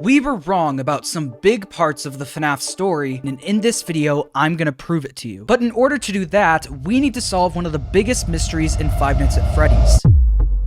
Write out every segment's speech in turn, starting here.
We were wrong about some big parts of the FNAF story, and in this video, I'm gonna prove it to you. But in order to do that, we need to solve one of the biggest mysteries in Five Nights at Freddy's.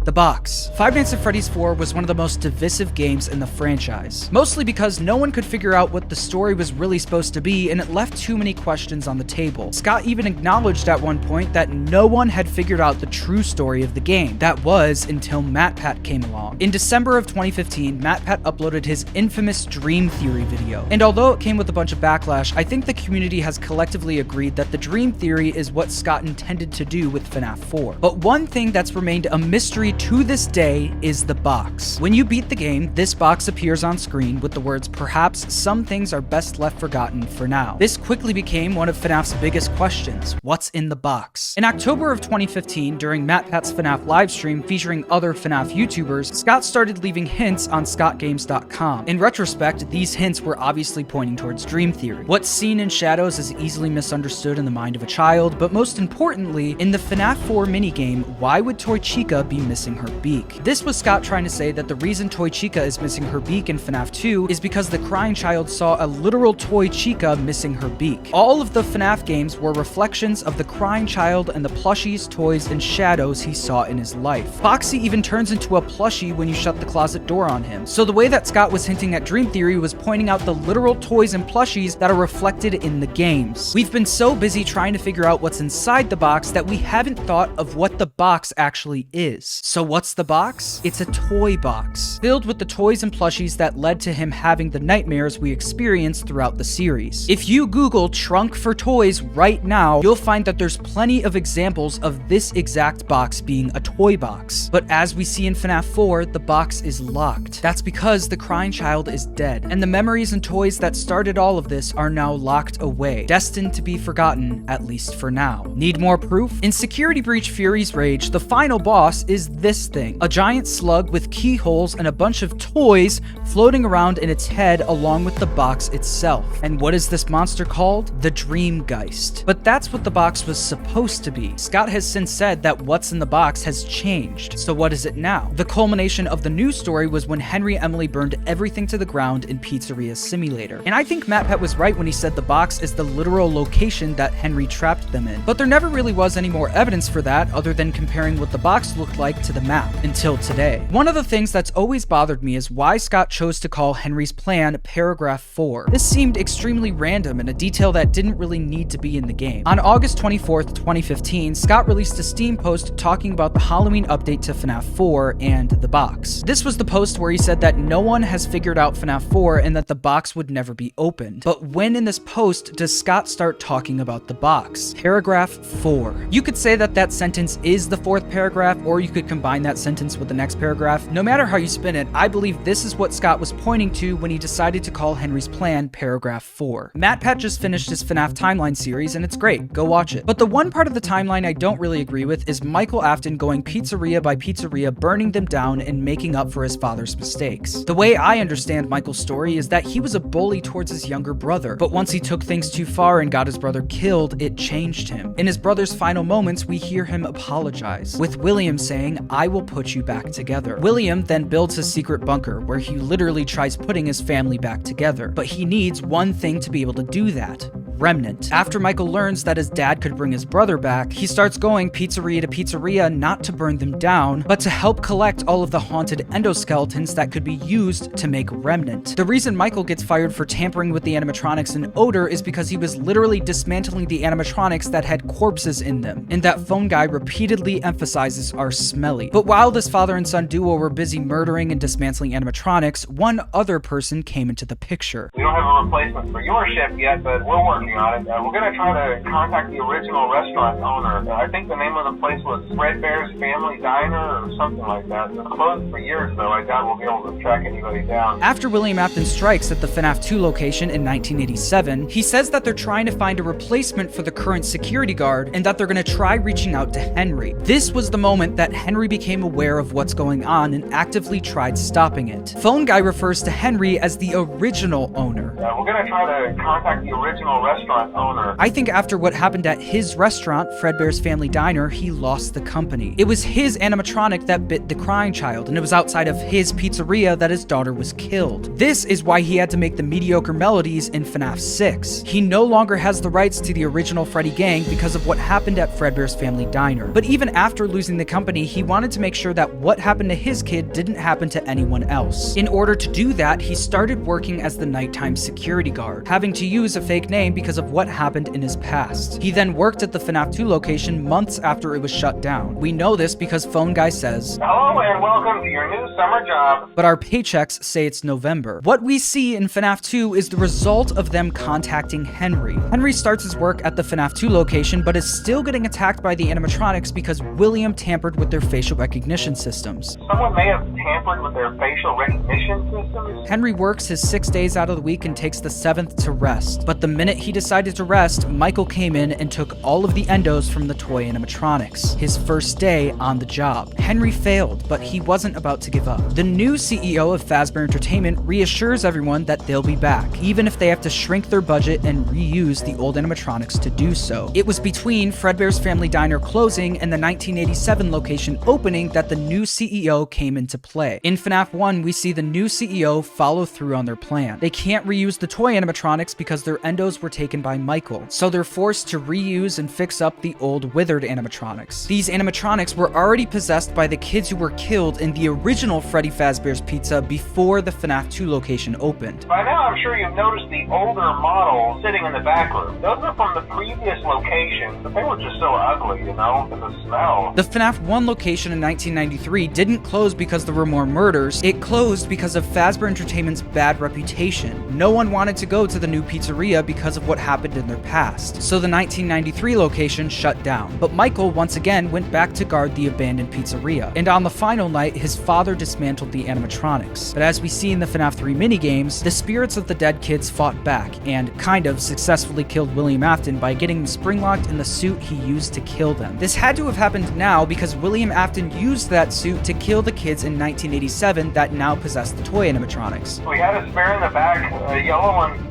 The box. Five Nights at Freddy's 4 was one of the most divisive games in the franchise, mostly because no one could figure out what the story was really supposed to be, and it left too many questions on the table. Scott even acknowledged at one point that no one had figured out the true story of the game. That was until MatPat came along. In December of 2015, MatPat uploaded his infamous Dream Theory video, and although it came with a bunch of backlash, I think the community has collectively agreed that the Dream Theory is what Scott intended to do with FNAF 4. But one thing that's remained a mystery to this day is the box. When you beat the game, this box appears on screen with the words, "Perhaps some things are best left forgotten for now." This quickly became one of FNAF's biggest questions: what's in the box? In October of 2015, during MatPat's FNAF livestream featuring other FNAF YouTubers, Scott started leaving hints on scottgames.com. In retrospect, these hints were obviously pointing towards Dream Theory. What's seen in shadows is easily misunderstood in the mind of a child, but most importantly, in the FNAF 4 minigame, why would Toy Chica be missing her beak? This was Scott trying to say that the reason Toy Chica is missing her beak in FNAF 2 is because the crying child saw a literal Toy Chica missing her beak. All of the FNAF games were reflections of the crying child and the plushies, toys, and shadows he saw in his life. Foxy even turns into a plushie when you shut the closet door on him. So the way that Scott was hinting at Dream Theory was pointing out the literal toys and plushies that are reflected in the games. We've been so busy trying to figure out what's inside the box that we haven't thought of what the box actually is. So what's the box? It's a toy box, filled with the toys and plushies that led to him having the nightmares we experienced throughout the series. If you Google trunk for toys right now, you'll find that there's plenty of examples of this exact box being a toy box. But as we see in FNAF 4, the box is locked. That's because the crying child is dead, and the memories and toys that started all of this are now locked away, destined to be forgotten, at least for now. Need more proof? In Security Breach Fury's Rage, the final boss is this thing: a giant slug with keyholes and a bunch of toys floating around in its head along with the box itself. And what is this monster called? The Dreamgeist. But that's what the box was supposed to be. Scott has since said that what's in the box has changed. So what is it now? The culmination of the news story was when Henry Emily burned everything to the ground in Pizzaria Simulator. And I think MatPat was right when he said the box is the literal location that Henry trapped them in. But there never really was any more evidence for that other than comparing what the box looked like to the map until today. One of the things that's always bothered me is why Scott chose to call Henry's plan Paragraph 4. This seemed extremely random and a detail that didn't really need to be in the game. On August 24th, 2015, Scott released a Steam post talking about the Halloween update to FNAF 4 and the box. This was the post where he said that no one has figured out FNAF 4 and that the box would never be opened. But when in this post does Scott start talking about the box? Paragraph 4. You could say that that sentence is the fourth paragraph, or you could combine that sentence with the next paragraph. No matter how you spin it, I believe this is what Scott was pointing to when he decided to call Henry's plan Paragraph 4. MatPat just finished his FNAF timeline series, and it's great. Go watch it. But the one part of the timeline I don't really agree with is Michael Afton going pizzeria by pizzeria, burning them down and making up for his father's mistakes. The way I understand Michael's story is that he was a bully towards his younger brother, but once he took things too far and got his brother killed, it changed him. In his brother's final moments, we hear him apologize, with William saying, "I will put you back together." William then builds his secret bunker where he literally tries putting his family back together, but he needs one thing to be able to do that: remnant. After Michael learns that his dad could bring his brother back, he starts going pizzeria to pizzeria not to burn them down, but to help collect all of the haunted endoskeletons that could be used to make remnant. The reason Michael gets fired for tampering with the animatronics and odor is because he was literally dismantling the animatronics that had corpses in them, and that phone guy repeatedly emphasizes are smelly. But while this father and son duo were busy murdering and dismantling animatronics, one other person came into the picture. "We don't have a replacement for your shift yet, but we're working on it. We're going to try to contact the original restaurant owner. I think the name of the place was Red Bear's Family Diner or something like that. It's closed for years, though. I doubt we'll be able to track anybody down." After William Afton strikes at the FNAF 2 location in 1987, he says that they're trying to find a replacement for the current security guard and that they're going to try reaching out to Henry. This was the moment that Henry became aware of what's going on and actively tried stopping it. Phone guy refers to Henry as the original owner. We're going to try to contact the original restaurant restaurant owner. I think after what happened at his restaurant, Fredbear's Family Diner, he lost the company. It was his animatronic that bit the crying child, and it was outside of his pizzeria that his daughter was killed. This is why he had to make the mediocre melodies in FNAF 6. He no longer has the rights to the original Freddy gang because of what happened at Fredbear's Family Diner. But even after losing the company, he wanted to make sure that what happened to his kid didn't happen to anyone else. In order to do that, he started working as the nighttime security guard, having to use a fake name because of what happened in his past. He then worked at the FNAF 2 location months after it was shut down. We know this because Phone Guy says, "Hello and welcome to your new summer job." But our paychecks say it's November. What we see in FNAF 2 is the result of them contacting Henry. Henry starts his work at the FNAF 2 location, but is still getting attacked by the animatronics because William tampered with their facial recognition systems. Someone may have tampered with their facial recognition systems. Henry works his 6 days out of the week and takes the 7th to rest. But the minute he decided to rest, Michael came in and took all of the endos from the toy animatronics. His first day on the job. Henry failed, but he wasn't about to give up. The new CEO of Fazbear Entertainment reassures everyone that they'll be back, even if they have to shrink their budget and reuse the old animatronics to do so. It was between Fredbear's Family Diner closing and the 1987 location opening that the new CEO came into play. In FNAF 1, we see the new CEO follow through on their plan. They can't reuse the toy animatronics because their endos were taken by Michael, so they're forced to reuse and fix up the old withered animatronics. These animatronics were already possessed by the kids who were killed in the original Freddy Fazbear's Pizza before the FNAF 2 location opened. By now, I'm sure you've noticed the older models sitting in the back room. Those are from the previous location, but they were just so ugly, you know, and the smell. The FNAF 1 location in 1993 didn't close because there were more murders. It closed because of Fazbear Entertainment's bad reputation. No one wanted to go to the new pizzeria because of what happened in their past. So the 1993 location shut down. But Michael once again went back to guard the abandoned pizzeria. And on the final night, his father dismantled the animatronics. But as we see in the FNAF 3 minigames, the spirits of the dead kids fought back and kind of successfully killed William Afton by getting them spring-locked in the suit he used to kill them. This had to have happened now because William Afton used that suit to kill the kids in 1987 that now possess the toy animatronics. We had a spare in the back, a yellow one.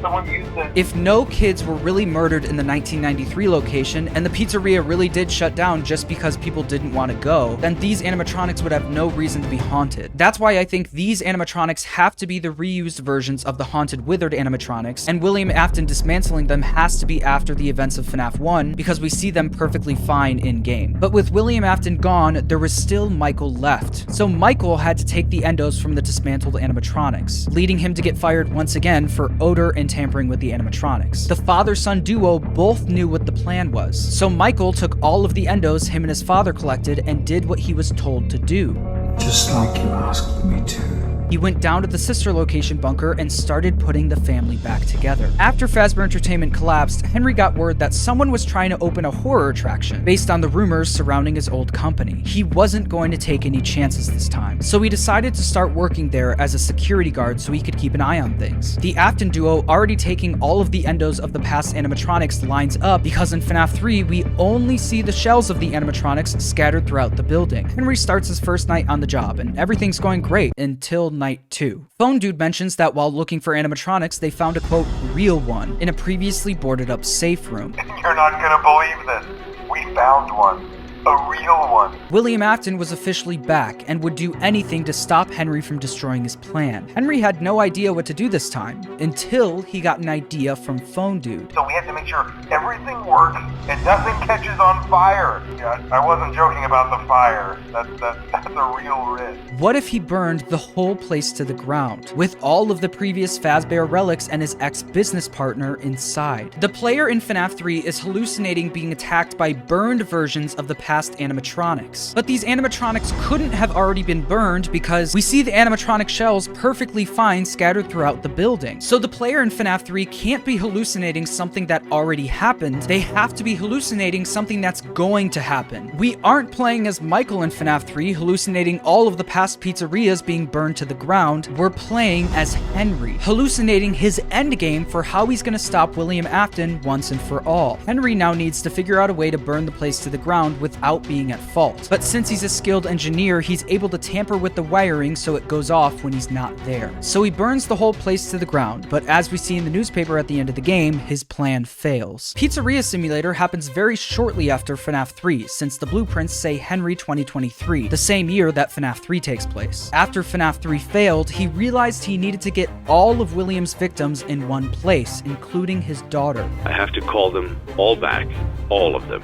Someone used it. If no kids were really murdered in the 1993 location, and the pizzeria really did shut down just because people didn't want to go, then these animatronics would have no reason to be haunted. That's why I think these animatronics have to be the reused versions of the haunted withered animatronics, and William Afton dismantling them has to be after the events of FNAF 1, because we see them perfectly fine in-game. But with William Afton gone, there was still Michael left. So Michael had to take the endos from the dismantled animatronics, leading him to get fired once again for odor and tampering with the animatronics. The father-son duo both knew what the plan was, so Michael took all of the endos him and his father collected and did what he was told to do. Just like you asked me to. He went down to the sister location bunker and started putting the family back together. After Fazbear Entertainment collapsed, Henry got word that someone was trying to open a horror attraction based on the rumors surrounding his old company. He wasn't going to take any chances this time, so he decided to start working there as a security guard so he could keep an eye on things. The Afton duo, already taking all of the endos of the past animatronics, lines up because in FNAF 3 we only see the shells of the animatronics scattered throughout the building. Henry starts his first night on the job and everything's going great until night 2. Phone Dude mentions that while looking for animatronics, they found a quote, real one in a previously boarded up safe room. You're not gonna believe this. We found one. A real one. William Afton was officially back and would do anything to stop Henry from destroying his plan. Henry had no idea what to do this time, until he got an idea from Phone Dude. So we have to make sure everything works and nothing catches on fire. Yeah, I wasn't joking about the fire. That's a real risk. What if he burned the whole place to the ground, with all of the previous Fazbear relics and his ex-business partner inside? The player in FNAF 3 is hallucinating being attacked by burned versions of the past animatronics. But these animatronics couldn't have already been burned because we see the animatronic shells perfectly fine scattered throughout the building. So the player in FNAF 3 can't be hallucinating something that already happened. They have to be hallucinating something that's going to happen. We aren't playing as Michael in FNAF 3, hallucinating all of the past pizzerias being burned to the ground. We're playing as Henry, hallucinating his endgame for how he's gonna stop William Afton once and for all. Henry now needs to figure out a way to burn the place to the ground with without being at fault. But since he's a skilled engineer, he's able to tamper with the wiring so it goes off when he's not there. So he burns the whole place to the ground, but as we see in the newspaper at the end of the game, his plan fails. Pizzeria Simulator happens very shortly after FNAF 3, since the blueprints say Henry 2023, the same year that FNAF 3 takes place. After FNAF 3 failed, he realized he needed to get all of William's victims in one place, including his daughter. I have to call them all back, all of them,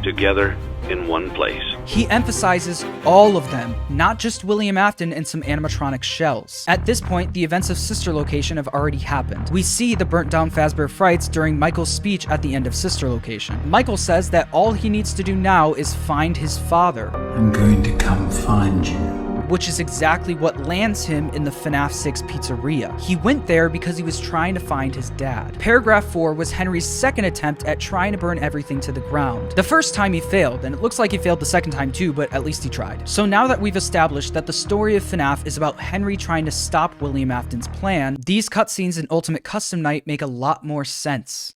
together in one place. He emphasizes all of them, not just William Afton and some animatronic shells. At this point, the events of Sister Location have already happened. We see the burnt down Fazbear Frights during Michael's speech at the end of Sister Location. Michael says that all he needs to do now is find his father. I'm going to come find you. Which is exactly what lands him in the FNAF 6 pizzeria. He went there because he was trying to find his dad. Paragraph 4 was Henry's second attempt at trying to burn everything to the ground. The first time he failed, and it looks like he failed the second time too, but at least he tried. So now that we've established that the story of FNAF is about Henry trying to stop William Afton's plan, these cutscenes in Ultimate Custom Night make a lot more sense.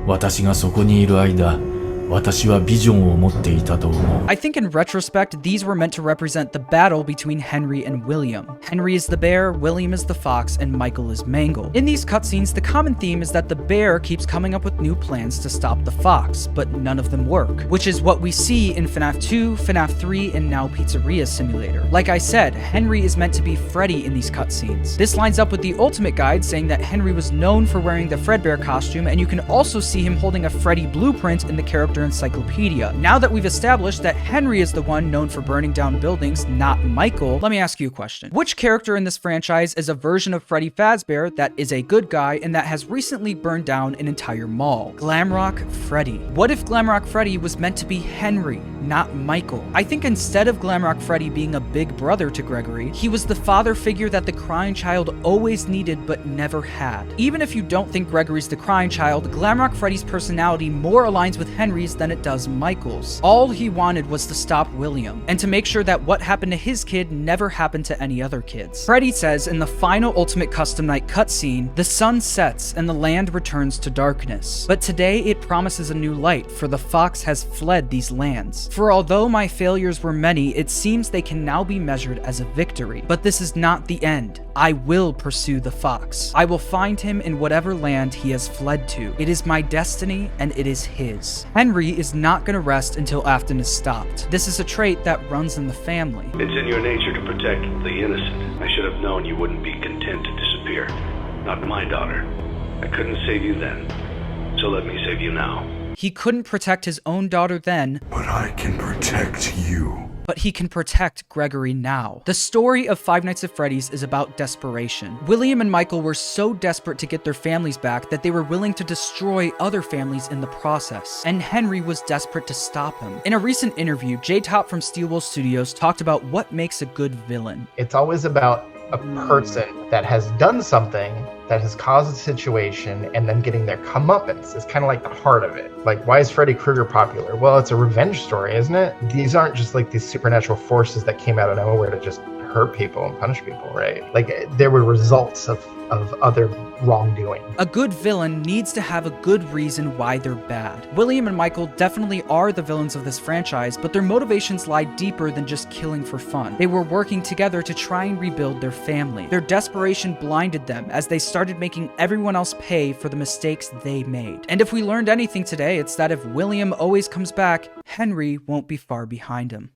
私がそこにいる間、私はビジョンを持っていたと思う。 I think in retrospect, these were meant to represent the battle between Henry and William. Henry is the bear, William is the fox, and Michael is Mangle. In these cutscenes, the common theme is that the bear keeps coming up with new plans to stop the fox, but none of them work, which is what we see in FNAF 2, FNAF 3, and now Pizzeria Simulator. Like I said, Henry is meant to be Freddy in these cutscenes. This lines up with the Ultimate Guide saying that Henry was known for wearing the Fredbear costume, and you can also see him holding a Freddy blueprint in the character encyclopedia. Now that we've established that Henry is the one known for burning down buildings, not Michael, let me ask you a question. Which character in this franchise is a version of Freddy Fazbear that is a good guy and that has recently burned down an entire mall? Glamrock Freddy. What if Glamrock Freddy was meant to be Henry, not Michael? I think instead of Glamrock Freddy being a big brother to Gregory, he was the father figure that the crying child always needed but never had. Even if you don't think Gregory's the crying child, Glamrock Freddy's personality more aligns with Henry's than it does Michael's. All he wanted was to stop William, and to make sure that what happened to his kid never happened to any other kids. Freddy says in the final Ultimate Custom Night cutscene, the sun sets and the land returns to darkness. But today it promises a new light, for the fox has fled these lands. For although my failures were many, it seems they can now be measured as a victory. But this is not the end. I will pursue the fox. I will find him in whatever land he has fled to. It is my destiny and it is his. Henry is not going to rest until Afton is stopped. This is a trait that runs in the family. It's in your nature to protect the innocent. I should have known you wouldn't be content to disappear. Not my daughter. I couldn't save you then, so let me save you now. He couldn't protect his own daughter then, But I can protect you. but he can protect Gregory now. The story of Five Nights at Freddy's is about desperation. William and Michael were so desperate to get their families back that they were willing to destroy other families in the process, and Henry was desperate to stop him. In a recent interview, J-Top from Steelwool Studios talked about what makes a good villain. It's always about a person that has done something that has caused a situation and then getting their comeuppance is kind of like the heart of it. Like, why is Freddy Krueger popular? Well, it's a revenge story, isn't it? These aren't just like these supernatural forces that came out of nowhere to just hurt people and punish people, right? Like, there were results of other wrongdoing. A good villain needs to have a good reason why they're bad. William and Michael definitely are the villains of this franchise, but their motivations lie deeper than just killing for fun. They were working together to try and rebuild their family. Their desperation blinded them as they started making everyone else pay for the mistakes they made. And if we learned anything today, it's that if William always comes back, Henry won't be far behind him.